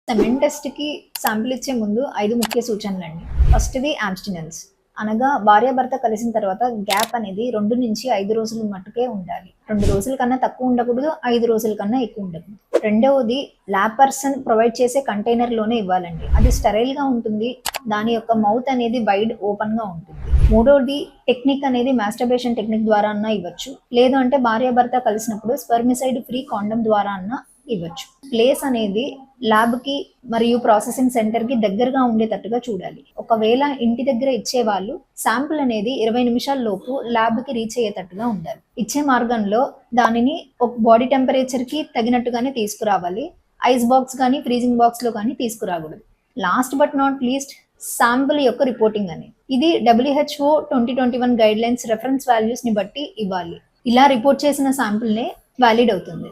Semen టెస్ట్‌కి sample ఇచ్చే ముందు 5 ముఖ్య సూచనలండి. ఫస్ట్‌ది అబ్స్టినెన్స్. అనగా భార్యాభర్త కలిసిన తర్వాత గ్యాప్ అనేది 2-5 రోజులు మట్టుకే ఉండాలి. 2 రోజుల కన్నా తక్కువ ఉండకూడదు, 5 రోజుల కన్నా ఎక్కువ ఉండకూడదు. రెండవది ల్యాబ్ పర్సన్ ప్రొవైడ్ చేసే కంటైనర్‌లోనే ఇవ్వాలండి. అది స్టెరైల్‌గా ఉంటుంది. దాని యొక్క మౌత్ అనేది వైడ్ ఓపెన్‌గా ఉంటుంది. మూడోది టెక్నిక్ అనేది మాస్టర్బేషన్ టెక్నిక్ ద్వారా అన్నా ఇవ్వచ్చు. లేదు అంటే భార్యాభర్త కలిసినప్పుడు స్పెర్మిసైడ్ ఫ్రీ కాండోమ్ ద్వారా అన్నా ఇవ్వచ్చు. ప్లేస్ అనేది ల్యాబ్‌కి మరియు ప్రాసెసింగ్ సెంటర్‌కి దగ్గరగా ఉండేటట్టుగా చూడాలి. ఒకవేళ ఇంటి దగ్గర ఇచ్చేవాళ్ళు శాంపిల్ అనేది 20 నిమిషాల లోపు ల్యాబ్‌కి రీచ్ అయ్యేటట్టుగా ఉండాలి. ఇచ్చే మార్గంలో దానిని ఒక బాడీ టెంపరేచర్‌కి తగినట్టుగానే తీసుకురావాలి. ఐస్ బాక్స్ కానీ, ఫ్రీజింగ్ బాక్స్‌లో కానీ తీసుకురాకూడదు. Last but not least sample యొక్క రిపోర్టింగ్ అనేది. ఇది WHO 2021 గైడ్‌లైన్స్ రెఫరెన్స్ వాల్యూస్‌ని బట్టి ఇవ్వాలి. ఇలా రిపోర్ట్ చేసిన శాంపిల్‌నే వాలిడ్ అవుతుంది.